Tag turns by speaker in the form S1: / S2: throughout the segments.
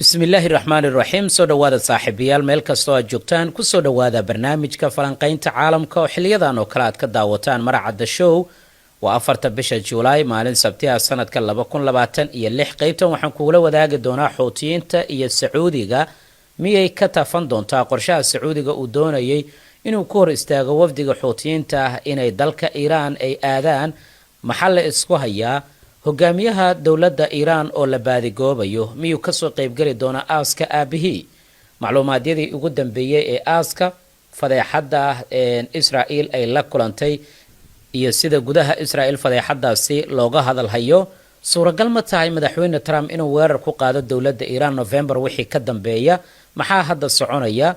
S1: بسم الله الرحمن الرحيم soo dhawaada saaxiibayaal meel kastoo aad joogtaan ku soo dhawaada barnaamijka falanqaynta caalamka oo xiliyadan oo kale aad ka daawataan maracada show waa 4 bisha Juulaay maalin Sabtiha sanadka 2026 qaybtan waxaan kugula wadaagi doonaa Xuutiyiinta iyo Sacuudiga miyay ka tafan doontaa qorshaha Sacuudiga uu doonayay inuu ku hor istaago wafdiga Xuutiyiinta inay dalka Iiraan ay aadaan maxal isku hayaa hogaamiyaha dawladda Iiraan oo la baadigoobayo miyuu ka soo qayb gali doona aaska aabihii macluumaadyadii ugu dambeeyay ee aaska fadeexada Israa'iil ay la kulantay iyo sida gudaha Israa'iil fadeexadaasi looga hadal hayo suuragal ma tahay madaxweyne Trump inuu weerar ku qaado dawladda Iiraan November wixii ka dambeeya maxaa hadda soconaya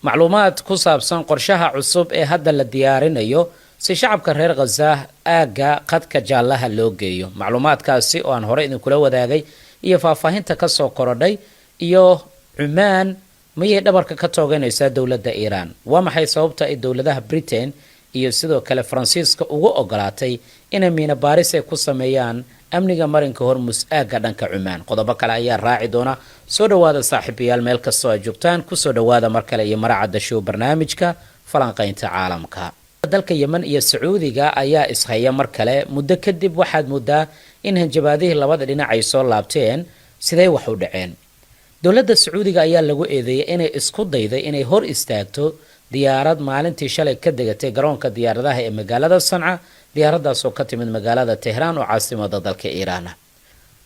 S1: macluumaad ku saabsan qorshaha cusub ee hadda la diyaarinayo si shacabka reer Gaza aaga qadka jaalaha loo geeyo macluumaadkaasi oo aan hore idin kula wadaagay iyo faahfaahinta ka soo korodhay iyo Cumaan miyay dhabarka ka tooganaysaa dawladda Iiraan waa maxay sababta ay dawladaha Britain iyo sidoo kale Faransiiska ugu ogolaatay inay miina baaris ay ku sameeyaan amniga marinka Hormuz aaga dhanka Cumaan qodobo kale ayaa raaci doona soo dhawaada saaxiibayaal meel kastoo aad joogtaan ku soo dhawaada mar kale iyo maracada show barnaamijka falanqaynta caalamka dalka Yemen iyo Sacuudiga ayaa ishaya mar kale muddo kadib waxaad moodaa in hanjabaadihii labada dhinac ay soo laabteen sidee wax u dhaceen dawladda Sacuudiga ayaa lagu eedeeyay inay isku dayday inay hor istaagto diyaarad maalintii shalay ka degatay garoonka diyaaradaha ee magaalada Sanca diyaaradaas oo ka timid magaalada Tehran oo caasimadda dalka Iiraan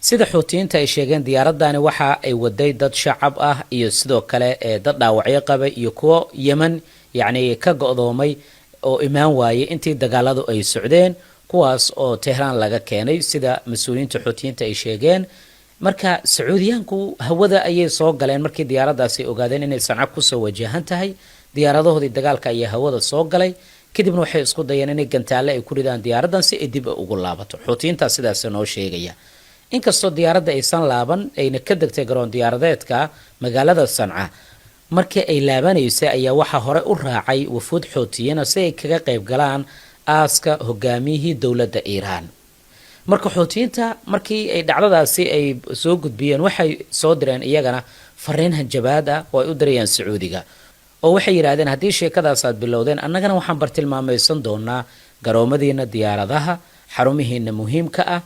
S1: sida Xuutiyiinta ay sheegeen diyaaradani waxa ay waday dad shacab ah iyo sidoo kale dad dhaawacyo qaba iyo kuwa Yemen yacni ka go'doomay oo imaan waayay intii dagaaladu ay socdeen kuwaas oo Tehran laga keenay sida mas'uuliyiinta Xuutiyiinta ay sheegeen marka Sacuudiyaanku hawada ayay soo galeen markii diyaaradaasi ogaadeen inay Sanca ku soo wajahan tahay diyaaradahoodii dagaalka ayaa hawada soo galay kadibna waxay isku dayeen inay gantaale ay ku ridaan diyaaradan si ay dib ugu laabato Xuutiyiinta sidaas noo sheegaya inkastoo diyaaradda aysan laaban ayna ka degtay garoon diyaaradeedka magaalada Sanca markii ay laabanaysay ayaa waxa hore u raacay wafuud Xuutiyiin si ay kaga qayb galaan aaska hogaamiyihii dawladda Iiraan marka Xuutiyiinta markii ay dhacdadaasi ay soo gudbiyeen waxay soo direen iyagana fariin hanjabaad ah oo ay u dirayaan Sacuudiga oo waxay yiraahdeen haddii sheekadaas aad bilowdeen annagana waxaan bartilmaamaysan doonaa garoomadiina diyaaradaha xarumihiina muhiimka ah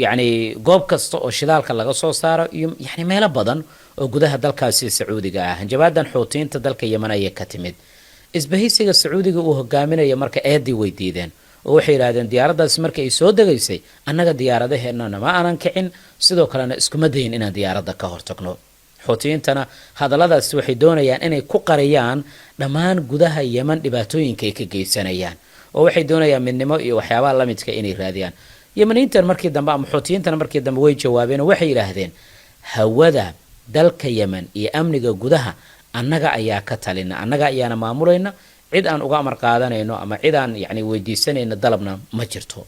S1: يعني goob kasta oo shidaalka laga soo saaro iyo yani meelo badan oo gudaha dalkaasi Sacuudiga ah hanjabaadan Xuutiyiinta dalka Yemen ay ka timid isbahaysiga Sacuudiga uu hogaaminayo marka eedii weydiideen oo waxay yiraahdeen diyaaradaas markay soo degaysay annaga diyaaradaheena ma aanan kicin sidoo kalena isku madayn inaan diyaaradda ka hortagno Xuutiyiintana hadalladaas waxay doonayaan inay ku qariyaan dhammaan gudaha Yemen dhibaatooyinka ay ka geysanayaan oo waxay doonayaan midnimo iyo waxyaabaha la midka inay raadiyaan Yemeniintan markii dambe ama Xuutiyiintana markii dambe way jawaabeen waxay yiraahdeen hawada dalka Yemen iyo amniga gudaha annaga ayaa ka talina annaga ayaana maamulayna cid aan uga amar qaadanayno ama cid aan yani weydiisanayno dalabna ma jirto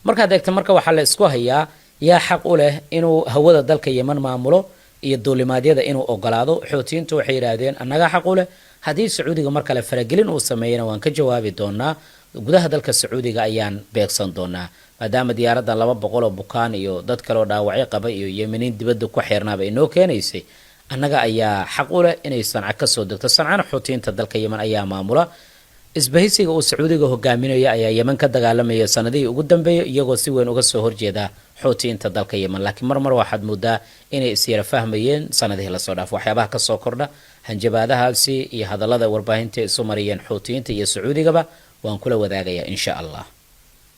S1: marka deegta marka waxa la isku hayaa yaa xaq u leh inuu hawada dalka Yemen maamulo iyo dawlimaadyada inuu ogolaado Xuutiyiintu waxay yiraahdeen annaga xaq u leh hadii Sacuudiga marka la faragelin uu sameeyana waan ka jawaabi doonaa gudaha dalka Sacuudiga ayaan beegsan doonaa maadaama diyaaradda 200 oo bukaan iyo dad kale oo dhaawacyo qaba iyo Yemeniin dibadda ku xirnaaba inoo keenaysay annaga ayaa xaq u leh inay Sanca ka soo degto Sancana Xuutiyiinta dalka Yemen ayaa maamula isbahaysiga uu Sacuudiga hogaaminayo ayaa Yemen ka dagaalamaya sanadihii ugu dambeeyay iyagoo si weyn uga soo horjeeda Xuutiyiinta dalka Yemen laakiin mar waxaad moodaa inay isiyara fahmayeen sanadihii la soo dhaaf waxyaabaha ka soo kordha hanjabaadahaasi iyo hadallada warbaahinta isu mariyeen Xuutiyiinta iyo Sacuudigaba waan kula wadaagayaa insha Allah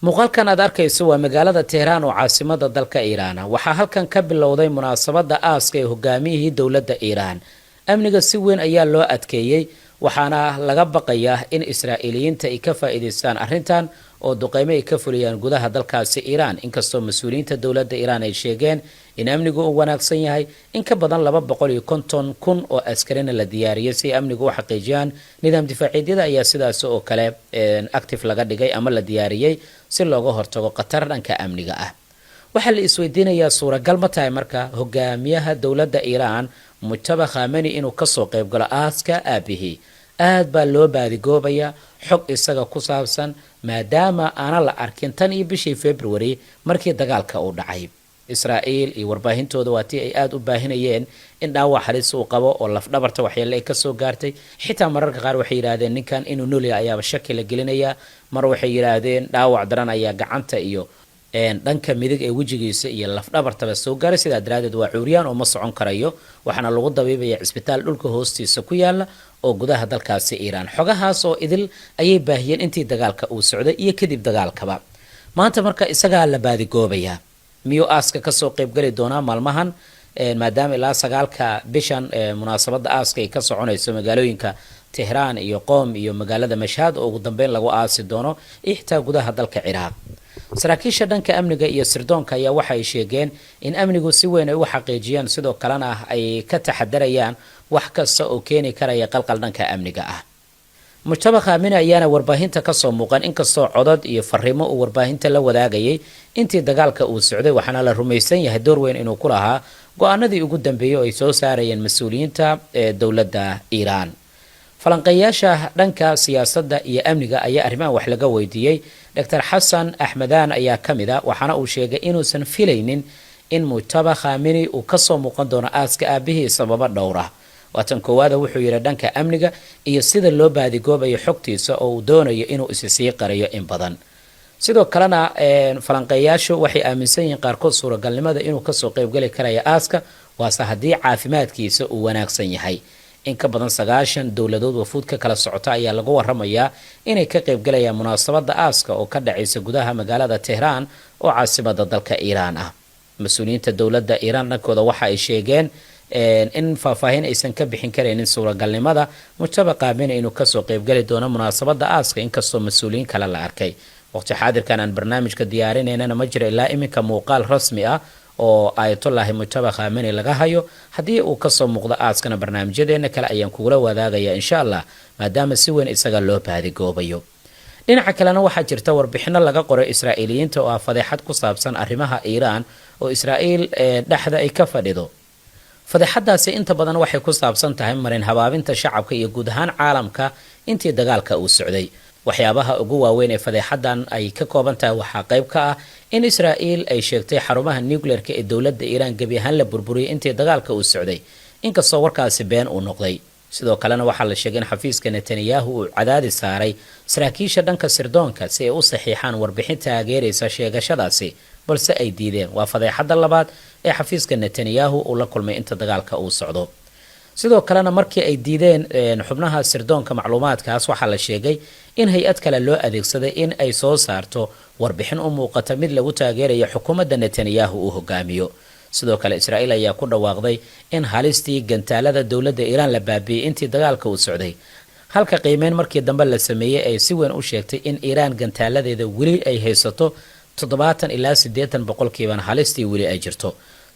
S1: muuqaalkan aad arkayso waa magaalada Tehran oo caasimadda dalka Iiraan waxa halkan ka bilowday munaasabadda aaska ee hogaamiyihii dawladda Iiraan amniga si weyn ayaa loo adkeeyay waxaana laga baqayaa in Israa'iiliyiinta ay ka faa'iideystaan arrintan oo duqeymo ay ka fuliyaan gudaha dalkaasi Iiraan inkastoo mas'uuliyiinta dawladda Iiraan ay sheegeen in amnigu uu wanaagsan yahay in ka badan 250,000 oo askarina la diyaariyay si amnigu u xaqiijiyaan nidaam difaaciyeed ayaa sidaas oo kale active laga dhigay ama la diyaariyay si looga hortago qatar dhanka amniga ah waxa la isweydiinayaa suuragal ma tahay marka hogaamiyaha dawladda Iiraan Mujtaba Khamenei inuu ka soo qayb galo aaska aabihii aad baa loo baadigoobaya xog isaga ku saabsan maadaama aan la arkin tan iyo bishii February markii dagaalka uu dhacay israa'iil iyo warbaahintooda waa tii ay aada u baahinayeen in dhaawac halis uu qabo oo lafdhabarta waxyeelle ay kasoo gaartay xitaa mararka qaar waxay yidhaahdeen ninkan inuu nolya ayaaba shaki la gelinayaa mar waxay yidhaahdeen dhaawac daran ayaa gacanta iyo dhanka midig ee wejigiisa iyo lafdhabartaba soo gaaray sidaa daraadeed waa cuuriyaan oo ma socon karayo waxaana lagu dabiibaya cisbitaal dhulka hoostiisa ku yaala oo gudaha dalkaasi iiraan xogahaas oo idil ayay baahiyeen intii dagaalka uu socday iyo kadib dagaalkaba maanta marka isagaa la baadigoobayaa miyuu aaska kasoo qeybgeli doonaa maalmahan maadaama ilaa 9ka bishan munaasabada aaska ay ka soconayso magaalooyinka tehraan iyo qoom iyo magaalada mashhad oo ugu dambeyn lagu aasi doono iyo xitaa gudaha dalka ciraaq saraakiisha dhanka amniga iyo sirdoonka ayaa waxa ay sheegeen in amnigu si weyn ay u xaqiijiyaan sidoo kalena ay ka taxadarayaan wax kasta oo keeni karaya qalqal dhanka amniga ah mujtaba khamini ayaana warbaahinta kasoo muuqan inkastoo codod iyo fariimo uu warbaahinta la wadaagayay intii dagaalka uu socday waxaana la rumaysan yahay door weyn inuu ku lahaa go-aanadii ugu dambeeyey oo ay soo saarayeen mas-uuliyiinta ee dowladda iiraan falanqeeyaasha dhanka siyaasadda iyo amniga ayaa arrimahan wax laga weydiiyey dr xasan axmedaan ayaa ka mid a waxaana uu sheegay inuusan filaynin in mujtaba khamini uu kasoo muuqan doono aaska aabihii sababo dhowr ah waatan koowaada wuxuu yidhi dhanka amniga iyo sida loo baadigoobayo xogtiisa oo uu doonayo inuu isi sii qariyo in badan sidoo kalena falanqeeyaashu waxay aaminsan yihiin qaarkood suuragalnimada inuu kasoo qeybgeli karaya aaska waase haddii caafimaadkiisa uu wanaagsan yahay in ka badan 90 dowladood wafuud ka kala socota ayaa lagu waramayaa inay ka qeybgalayaan munaasabada aaska oo ka dhacaysa gudaha magaalada tehraan oo caasimada dalka iiraan ah mas-uuliyiinta dowladda iiraan dhankooda waxa ay sheegeen in faahfaahin aysan ka bixin karaynin suuragalnimada mujtaba khamini inuu kasoo qeybgali doono munaasabada aaska inkastoo mas-uuliyiin kale la arkay waqti xaadirkan aan barnaamijka diyaarinaynana ma jira ilaa iminka muuqaal rasmi ah oo ayatullaahi mujtaba khamini laga hayo haddii uu kasoo muuqdo aaskana barnaamijyadeena kale ayaan kugula wadaagaya insha allah maadaama si weyn isaga loo baadigoobayo dhinaca kalena waxaa jirta warbixino laga qoray israa'iiliyiinta oo ah fadeexad ku saabsan arrimaha iiraan oo israa'iil dhexda ay ka fadhido fadeexadaasi inta badan waxay ku saabsan tahay marin habaabinta shacabka iyo guud ahaan caalamka intii dagaalka uu socday waxyaabaha ugu waaweyn ee fadeexadan ay ka kooban tahay waxaa qayb ka ah in israa'iil ay sheegtay xarumaha nuclearka ee dowladda iiraan gebi ahaan la burburiyay intii dagaalka uu socday inkastoo warkaasi been uu noqday sidoo kalena waxaa la sheegay in xafiiska netanyahu uu cadaadi saaray saraakiisha dhanka sirdoonka si ay u saxiixaan warbixin taageeraysa sheegashadaasi balse ay diideen waa fadeexada labaad ee xafiiska netanyahu uu la kulmay inta dagaalka uu socdo sidoo kalena markii ay diideen xubnaha sirdoonka macluumaadkaas waxaa la sheegay in hay-ad kale loo adeegsaday in ay soo saarto warbixin u muuqata mid lagu taageerayo xukuumadda netanyahu uu hogaamiyo sidoo kale israa'iil ayaa ku dhawaaqday in halistii gantaalada dowladda iiraan la baabi'iyey intii dagaalka uu socday halka qiimeyn markii dambe la sameeyey ay si weyn u sheegtay in iiraan gantaaladeeda weli ay haysato 70 ilaa 80 boqolkiiban halistii weli ay jirto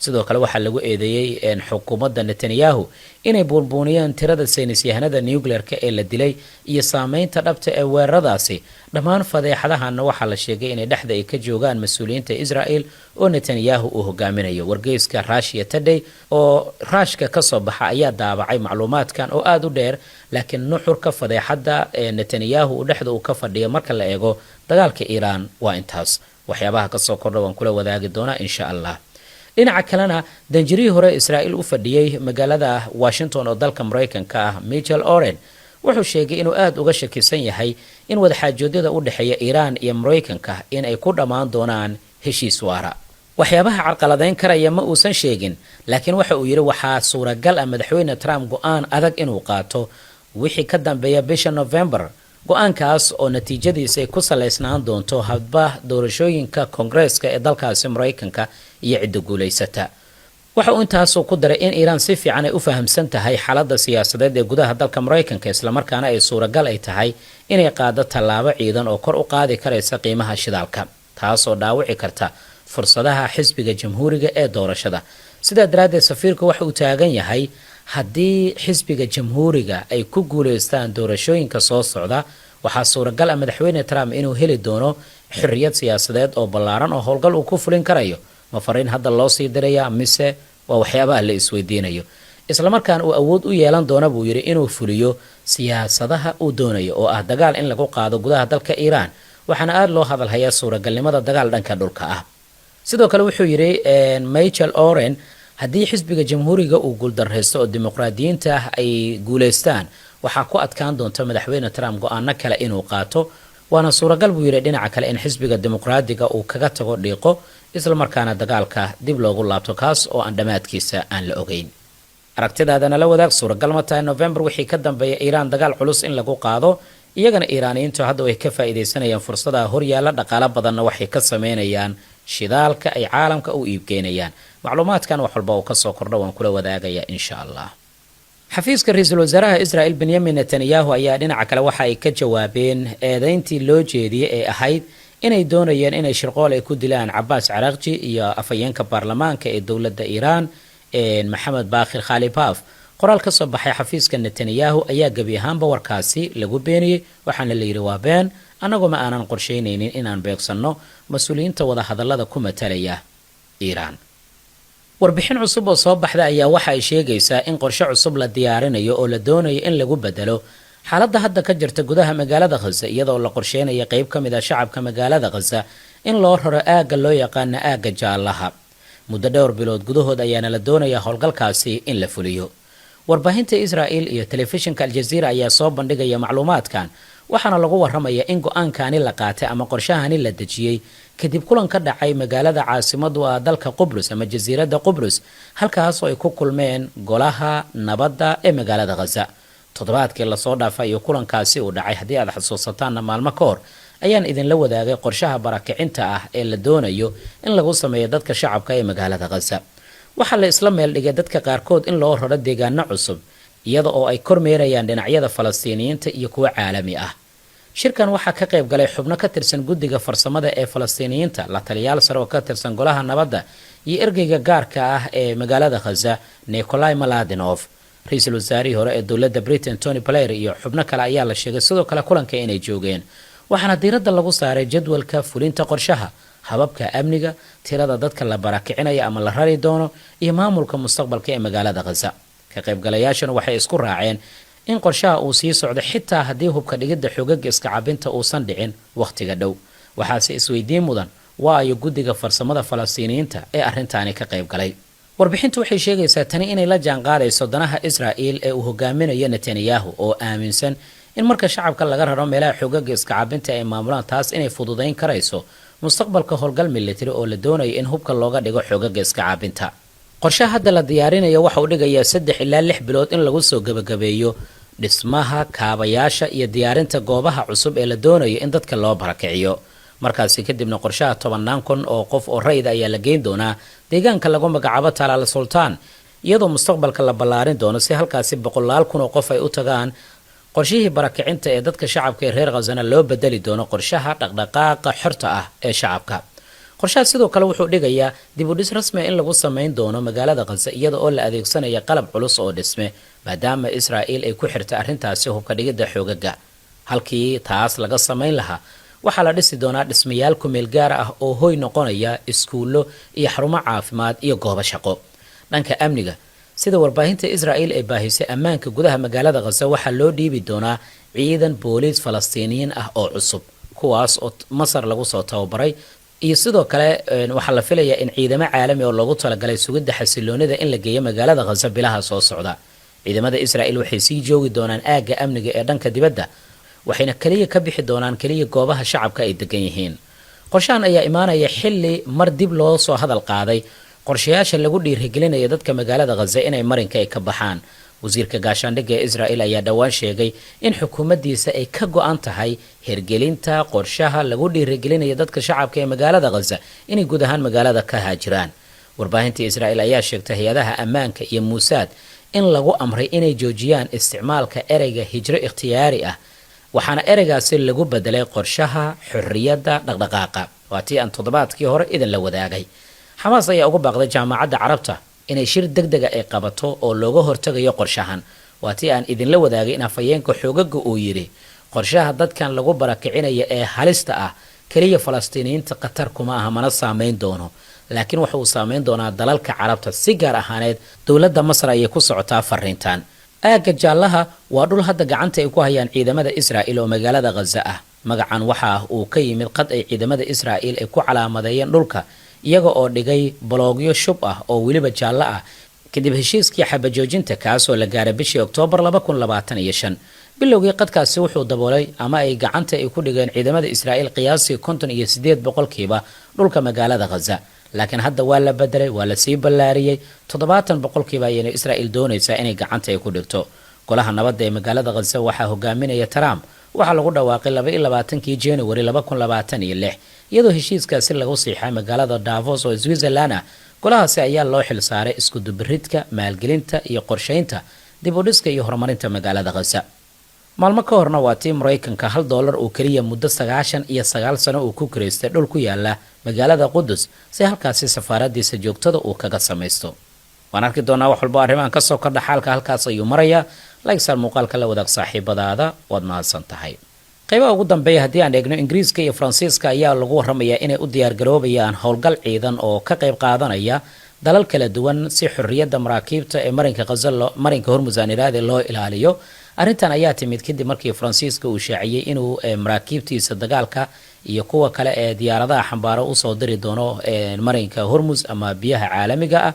S1: sidoo kale waxaa lagu eedeeyey xukuumadda netanyahu inay buunbuuniyeen tirada saynis yahanada nuclearka ee la dilay iyo saameynta dhabta ee weeraradaasi dhammaan fadeexadahana waxaa la sheegay inay dhexda ay ka joogaan mas-uuliyiinta israel oo netanyahu uu hogaaminayo wargeyska Russia Today oo raashka kasoo baxa ayaa daabacay macluumaadkan oo aada u dheer laakiin nuxurka fadeexada ee netanyahu uu dhexda uu ka fadhiyo marka la eego dagaalka Iiraan waa intaas waxyaabaha kasoo kordha waan kula wadaagi doonaa insha Allah dhinaca kalena danjirihii hore Israa'iil u fadhiyay magaalada Washington oo dalka Mareykanka ah Michael Oren wuxuu sheegay inuu aad uga shakisan yahay in wadaxaajoodida u dhaxeeya Iiraan iyo Mareykanka in ay ku dhamaan doonaan heshiis waara waxyaabaha carqaladeyn karaya ma uusan sheegin laakiin waxa uu yiri waxaa suuragal ah madaxweyne Trump go'aan adag inuu qaato wixii ka dambeeya bisha November go'aankaas oo natiijadiisa ay ku saleysnaan doonto hadba doorashooyinka Congress-ka ee dalkaasi Mareykanka iyo cidda guuleysata waxa uu intaas ku daray in Iiraan si fiican ay u fahamsan tahay xaaladda siyaasadeed ee gudaha dalka Mareykanka isla markaana ay suuragal ay tahay inay qaado tallaabo ciidan oo kor u qaadi karaysa qiimaha shidaalka taas oo dhaawici karta fursadaha xisbiga jamhuuriga ee doorashada sida daraaddeed safiirku waxa uu taagan yahay haddii xisbiga jamhuuriga ay ku guuleystaan doorashooyinka soo socda waxaa suuragal ah madaxweyne Trump inuu heli doono xorriyad siyaasadeed oo ballaaran oo howlgal uu ku fulin karayo ma fariin hadda loo sii diraya mise waa waxyaabaha la isweydiinayo isla markaana uu awood u yeelan doona buu yiri inuu fuliyo siyaasadaha uu doonayo oo ah dagaal in lagu qaado gudaha dalka Iiraan waxaana aad loo hadal hayaa suuragalnimada dagaal dhanka dhulka ah sidoo kale wuxuu yidhi michael oren haddii xisbiga jamhuuriga uu guuldarraysto oo dimuqraadiyiinta ay guulaystaan waxaa ku adkaan doonta madaxweyne trump go-aano kale inuu qaato waana suuragal buu yidhi dhinaca kale in xisbiga dimuqraadiga uu kaga tago dhiiqo islamarkaana dagaalka dib loogu laabto kaas oo aan dhammaadkiisa aan la ogeyn. aragtidaadana la wadaag, suuragal ma tahay november wixii ka dambeeya iiraan dagaal culus in lagu qaado? iyagana iiraaniyiintu hadda way ka faa'iidaysanayaan fursadaha horyaala, dhaqaalo badanna waxay ka sameynayaan shidaalka ay caalamka u iibgeynayaan. macluumaadkan wax walba uu kasoo kordho waan kula wadaagaya insha allah. xafiiska ra-iisul wasaaraha israel benyamin netanyahu ayaa dhinaca kale waxa ay ka jawaabeen eedeyntii loo jeediyey ee ahayd inay doonayeen inay shirqool ay ku dilaan cabaas caraaqji iyo afhayeenka baarlamaanka ee dowladda iiraan maxamed baakir khalibaaf. qoraal ka soo baxay xafiiska netanyahu ayaa gebi ahaanba warkaasi lagu beeniyey, waxaana la yidhi waa been, annagoo ma aanan qorshaynaynin inaan beegsanno mas-uuliyiinta wada hadallada ku matalaya iiraan. warbixin cusub oo soo baxda ayaa waxa ay sheegaysaa in qorshe cusub la diyaarinayo oo la doonayo in lagu bedelo xaaladda hadda ka jirta gudaha magaalada khaza, iyadoo la qorsheynaya qayb ka mid a shacabka magaalada khaza in loo raro aagga loo yaqaana aagga jaallaha. muddo dhowr bilood gudahood ayaana la doonayaa howlgalkaasi in la fuliyo. warbaahinta israel iyo telefishinka aljaziira ayaa soo bandhigaya macluumaadkan, waxaana lagu waramaya in go-aankani la qaatay ama qorshahani la dejiyey kadib kulan ka dhacay magaalada caasimadu ah dalka qubrus ama jasiiradda qubrus, halkaasoo ay ku kulmeen golaha nabadda ee magaalada khaza. toddobaadkii lasoo dhaafay iyo kulankaasi uu dhacay, haddii aad xusuusataanna maalmo ka hor ayaan idinla wadaagay qorshaha barakicinta ah ee la doonayo in lagu sameeyo dadka shacabka ee magaalada khaza. waxaa la isla meel dhigay dadka qaarkood in loo raro deegaano cusub, iyada oo ay kormeerayaan dhinacyada falastiiniyiinta iyo kuwa caalami ah. shirkan waxaa ka qayb galay xubno ka tirsan guddiga farsamada ee falastiiniyiinta, la taliyaal sare oo ka tirsan golaha nabadda iyo ergeyga gaarka ah ee magaalada khaza nikolai maladinov. ra-iisul wasaarihii hore ee dowladda britain tony blair iyo xubno kale ayaa la sheegay sidoo kale kulanka inay joogeen, waxaana diiradda lagu saaray jadwalka fulinta qorshaha, hababka amniga, tirada dadka la barakicinaya ama la rari doono iyo maamulka mustaqbalka ee magaalada khaza. ka qaybgalayaashana waxay isku raaceen in qorshaha uu sii socdo xitaa haddii hubka dhigidda xogaga iska cabinta uusan dhicin wakhtiga dhow. waxaase isweydiin mudan waayo guddiga farsamada falastiiniyiinta ee arrintaani ka qayb galay. warbixintu waxay sheegaysaa tani inay la jaanqaadayso danaha israel ee uu hogaaminayo netanyahu, oo aaminsan in marka shacabka laga raro meelaha xogaga iska cabinta ay maamulaan taas inay fududayn karayso mustaqbalka howlgal militari oo la doonayo in hubka looga dhigo xogaga iska cabinta. qorshaha hadda la diyaarinayo waxa uu dhigayaa 3 ilaa 6 bilood in lagu soo gabagabeeyo dhismaha kaabayaasha iyo diyaarinta goobaha cusub ee la doonayo in dadka loo barakiciyo. markaasi kadibna qorshaha 10,000 kun oo qof oo rayid ayaa la geyn doonaa deegaanka lagu magacaabo talaal sultaan, iyadoo mustaqbalka la ballaarin doono si halkaasi 100,000 kun oo qof ay u tagaan. qorshihii barakicinta ee dadka shacabka ee reer khazana loo bedeli doono qorshaha dhaqdhaqaaqa xorta ah ee shacabka. qorshaha sidoo kale wuxuu dhigayaa dib u dhis rasmi in lagu samayn doono magaalada khaza iyada oo la adeegsanaya qalab culus oo dhisme, maadaama israel ay ku xirtay arrintaasi hubka dhigidda xoogaga. halkii taas laga samayn lahaa waxaa la dhisi doonaa dhismayaal ku meel gaar ah oo hoy noqonaya iskuullo iyo xarumo caafimaad iyo goobo shaqo. dhanka amniga, sida warbaahinta israel ay baahisay, ammaanka gudaha magaalada khaza waxaa loo dhiibi doonaa ciidan booliis falastiiniyiin ah oo cusub, kuwaas oo masar lagu soo tababaray, iyo sidoo kale waxaa la filayaa in ciidamo caalami oo loogu talagalay sugidda xasiloonida in la geeyo magaalada khaza bilaha soo socda. ciidamada israel waxay sii joogi doonaan aagga amniga ee dhanka dibadda, waxayna kaliya ka bixi doonaan kaliya goobaha shacabka ay degan yihiin. qorshahan ayaa imaanaya xilli mar dib loo soo hadal qaaday qorshayaasha lagu dhiirigelinaya dadka magaalada khaza inay marinka ay ka baxaan. wasiirka gaashaandhigga ee israel ayaa dhowaan sheegay in xukuumaddiisa ay ka go-an tahay hirgelinta qorshaha lagu dhiirigelinaya dadka shacabka ee magaalada khaza inay guud ahaan magaalada ka haajiraan. warbaahinta israel ayaa sheegtay hay-adaha ammaanka iyo muusaad in lagu amray inay joojiyaan isticmaalka ereyga hijro ikhtiyaari ah, waxaana ereygaasi lagu bedelay qorshaha xorriyadda dhaqdhaqaaqa. waa tii aan toddobaadkii hore idinla wadaagay. xamaas ayaa ugu baaqday jaamacadda carabta inay shir degdega ay qabato oo looga hortagayo qorshahan. waa tii aan idinla wadaagay in afhayeenka xoogaga uu yidhi qorshaha dadkan lagu barakicinaya ee halista ah keliya falastiiniyiinta qatar kuma aha, mana saamayn doono, laakiin waxa uu saamayn doonaa dalalka carabta. si gaar ahaaneed dowladda masar ayay ku socotaa fariintan. aagga jaallaha waa dhul hadda gacanta ay ku hayaan ciidamada israel oo magaalada khaza ah. magacan waxa uu ka yimid qad ay ciidamada israel ay ku calaamadeeyeen dhulka iyaga oo dhigay baloogyo shub ah oo weliba jaallo ah kadib heshiiskii xabajoojinta kaasoo la gaaray bishii Oktoobar 2025. bilowgii qadkaasi wuxuu daboolay ama ay gacanta ay ku dhigeen ciidamada Israa'iil qiyaasii 58% dhulka magaalada Gaza. laakiin hadda waa la bedelay, waa la sii ballaariyay 70% ayayna Israa'iil doonaysaa inay gacanta ay ku dhigto. golaha nabadda ee magaalada Gaza waxaa hogaaminaya Trump. waxaa lagu dhawaaqay 22 January 2026 iyadoo heshiiskaasi lagu siixay magaalada Davos oo Switzerland ah. golahaasi ayaa loo xil saaray isku dubiridka, maalgelinta iyo qorsheynta dib u dhiska iyo horumarinta magaalada Gaza. maalmo ka horna waa tii Mareykanka $1 oo kaliya muddo 99 sano uu ku kireystay dhul ku yaala magaalada Qudus si halkaasi safaaradiisa joogtada uu kaga samaysto. waan arki doonaa wax walba arrimahan ka soo kordha xaalka halkaas ayuu maraya. like muuqaalka la wadaag saaxiibadaada, waad mahadsan tahay. qaybaha ugu dambeeya haddii aan eegno, Ingiriiska iyo Faransiiska ayaa lagu warramayaa inay u diyaar garoobayaan howlgal ciidan oo ka qayb qaadanaya dalal kala duwan si xurriyadda maraakiibta ee marinka Gaza marinka Hormuz loo ilaaliyo. arrintan ayaa timid kadib markii Faransiiska uu shaaciyay inuu maraakiibtiisa dagaalka iyo kuwa kale ee diyaaradaha xambaaro u soo diri doono marinka Hormuz ama biyaha caalamiga ah.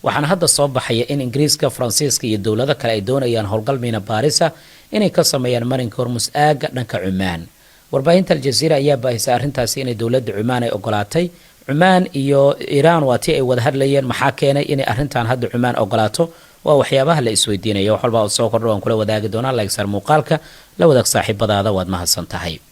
S1: waxaana hadda soo baxaya in Ingiriiska, Faransiiska iyo dowlado kale ay doonayaan howlgal miina baarisa inay ka sameeyaan marinka Hormuz aaga dhanka Cumaan. warbaahinta Al Jazeera ayaa baahisay arrintaasi inay dowladda Cumaan ay ogolaatay. Cumaan iyo Iran waa tii ay wada hadlayeen. maxaa keenay inay arrintan hadda Cumaan ogolaato? waa waxyaabaha la isweydiinayo. wax walba oo soo kordho waan kula wadaagi doonaa. like muuqaalka la wadaag saaxiibadaada, waad mahadsan tahay.